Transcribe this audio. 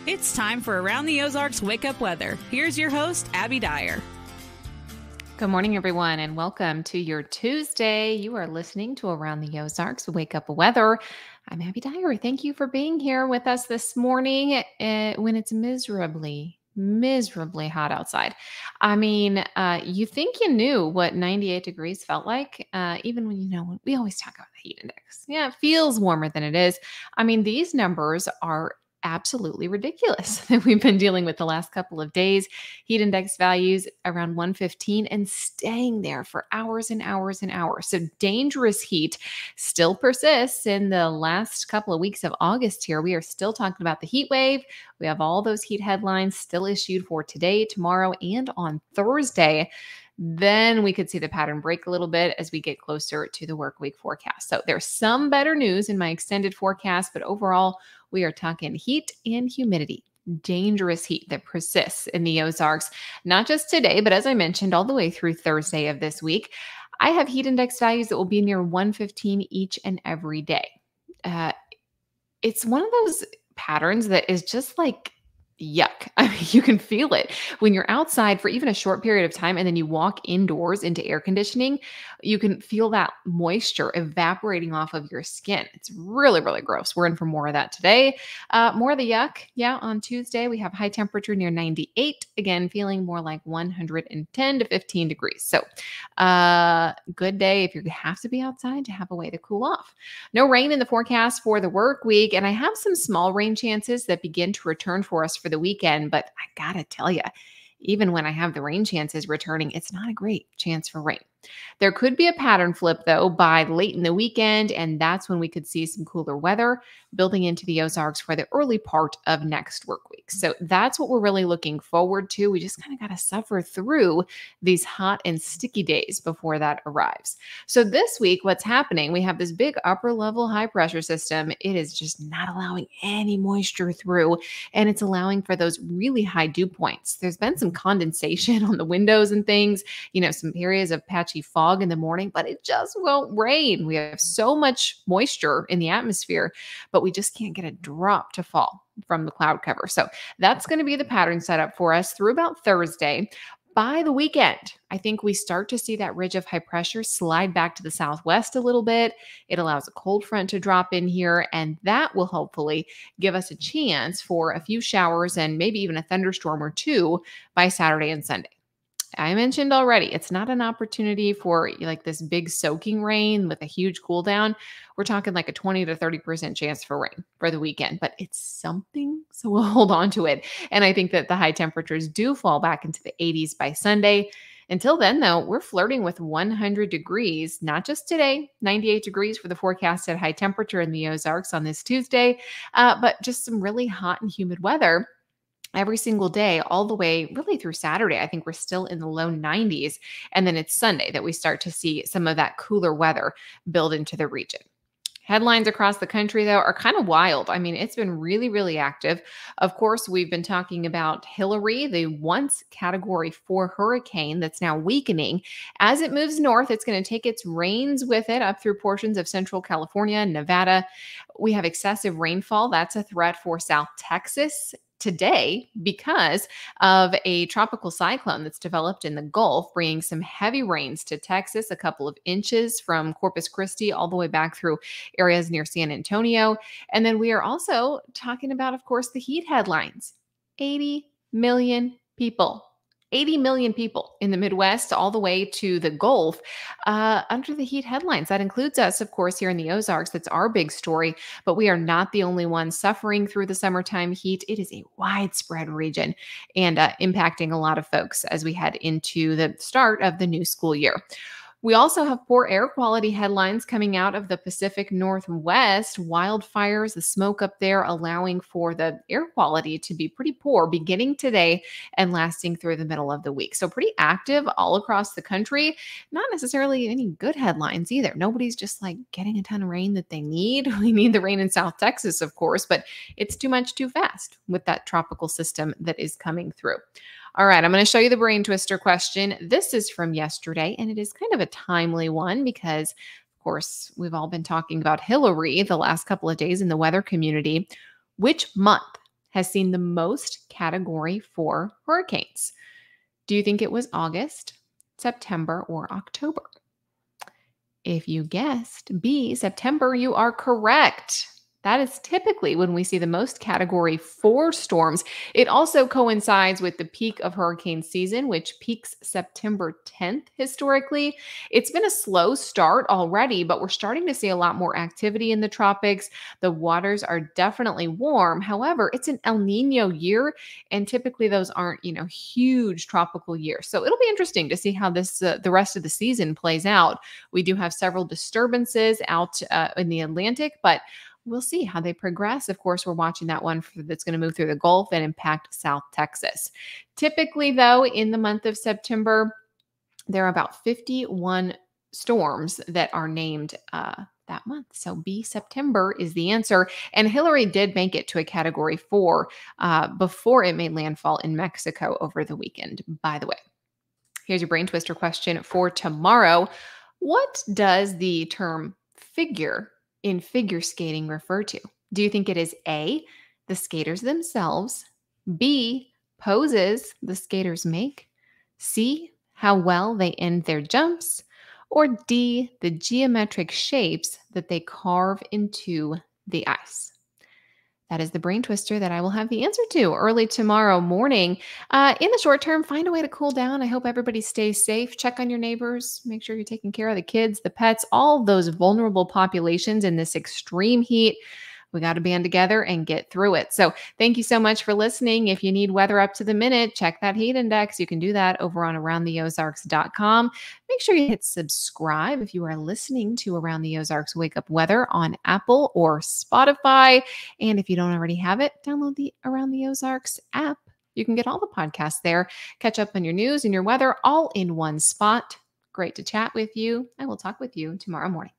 It's time for Around the Ozarks Wake Up Weather. Here's your host, Abby Dyer. Good morning, everyone, and welcome to your Tuesday. You are listening to Around the Ozarks Wake Up Weather. I'm Abby Dyer. Thank you for being here with us this morning when it's miserably hot outside. I mean, you think you knew what 98 degrees felt like, even when we always talk about the heat index. Yeah, it feels warmer than it is. I mean, these numbers are absolutely ridiculous that we've been dealing with the last couple of days. Heat index values around 115 and staying there for hours and hours and hours. So dangerous heat still persists in the last couple of weeks of August here. We are still talking about the heat wave. We have all those heat headlines still issued for today, tomorrow, and on Thursday. Then we could see the pattern break a little bit as we get closer to the work week forecast. So there's some better news in my extended forecast, but overall, we are talking heat and humidity, dangerous heat that persists in the Ozarks, not just today, but as I mentioned, all the way through Thursday of this week. I have heat index values that will be near 115 each and every day. It's one of those patterns that is just like, yuck. I mean, you can feel it when you're outside for even a short period of time and then you walk indoors into air conditioning. You can feel that moisture evaporating off of your skin. It's really, really gross. We're in for more of that today. More of the yuck. Yeah, on Tuesday, we have high temperature near 98. Again, feeling more like 110 to 15 degrees. So good day if you have to be outside to have a way to cool off. No rain in the forecast for the work week. And I have some small rain chances that begin to return for us for the weekend, but I gotta tell you, even when I have the rain chances returning, it's not a great chance for rain. There could be a pattern flip, though, by late in the weekend, and that's when we could see some cooler weather building into the Ozarks for the early part of next work week. So that's what we're really looking forward to. We just kind of got to suffer through these hot and sticky days before that arrives. So this week, what's happening? We have this big upper level high pressure system. It is just not allowing any moisture through, and it's allowing for those really high dew points. There's been some condensation on the windows and things, some areas of patchy fog in the morning, but it just won't rain. We have so much moisture in the atmosphere, but we just can't get a drop to fall from the cloud cover. So that's going to be the pattern setup for us through about Thursday. By the weekend, I think we start to see that ridge of high pressure slide back to the southwest a little bit. It allows a cold front to drop in here, and that will hopefully give us a chance for a few showers and maybe even a thunderstorm or two by Saturday and Sunday. I mentioned already, it's not an opportunity for like this big soaking rain with a huge cool down. We're talking like a 20 to 30% chance for rain for the weekend, but it's something. So we'll hold on to it. And I think that the high temperatures do fall back into the 80s by Sunday. Until then, though, we're flirting with 100 degrees, not just today, 98 degrees for the forecasted high temperature in the Ozarks on this Tuesday, but just some really hot and humid weather every single day, all the way really through Saturday. I think we're still in the low 90s. And then it's Sunday that we start to see some of that cooler weather build into the region. Headlines across the country, though, are kind of wild. I mean, it's been really, really active. Of course, we've been talking about Hillary, the once Category 4 hurricane that's now weakening. As it moves north, it's going to take its rains with it up through portions of central California, Nevada. We have excessive rainfall. That's a threat for South Texas today because of a tropical cyclone that's developed in the Gulf, bringing some heavy rains to Texas, a couple of inches from Corpus Christi all the way back through areas near San Antonio. And then we are also talking about, of course, the heat headlines. 80 million people. 80 million people in the Midwest, all the way to the Gulf, under the heat headlines. That includes us, of course, here in the Ozarks. That's our big story, but we are not the only ones suffering through the summertime heat. It is a widespread region and impacting a lot of folks as we head into the start of the new school year. We also have poor air quality headlines coming out of the Pacific Northwest. Wildfires, the smoke up there allowing for the air quality to be pretty poor beginning today and lasting through the middle of the week. So pretty active all across the country. Not necessarily any good headlines either. Nobody's just like getting a ton of rain that they need. We need the rain in South Texas, of course, but it's too much too fast with that tropical system that is coming through. All right, I'm going to show you the brain twister question. This is from yesterday, and it is kind of a timely one because, of course, we've all been talking about Hillary the last couple of days in the weather community. Which month has seen the most Category 4 hurricanes? Do you think it was August, September, or October? If you guessed B, September, you are correct. That is typically when we see the most Category 4 storms. It also coincides with the peak of hurricane season, which peaks September 10th historically. It's been a slow start already, but we're starting to see a lot more activity in the tropics. The waters are definitely warm. However, it's an El Nino year, and typically those aren't, huge tropical years. So it'll be interesting to see how this the rest of the season plays out. We do have several disturbances out in the Atlantic, but we'll see how they progress. Of course, we're watching that one that's going to move through the Gulf and impact South Texas. Typically, though, in the month of September, there are about 51 storms that are named that month. So B, September is the answer. And Hillary did make it to a Category 4 before it made landfall in Mexico over the weekend, by the way. Here's your brain twister question for tomorrow. What does the term figure in figure skating refer to? Do you think it is A, the skaters themselves, B, poses the skaters make, C, how well they end their jumps, or D, the geometric shapes that they carve into the ice? That is the brain twister that I will have the answer to early tomorrow morning. In the short term, find a way to cool down. I hope everybody stays safe. Check on your neighbors. Make sure you're taking care of the kids, the pets, all those vulnerable populations in this extreme heat. We got to band together and get through it. So thank you so much for listening. If you need weather up to the minute, check that heat index. You can do that over on aroundtheozarks.com. Make sure you hit subscribe if you are listening to Around the Ozarks Wake Up Weather on Apple or Spotify. And if you don't already have it, download the Around the Ozarks app. You can get all the podcasts there. Catch up on your news and your weather all in one spot. Great to chat with you. I will talk with you tomorrow morning.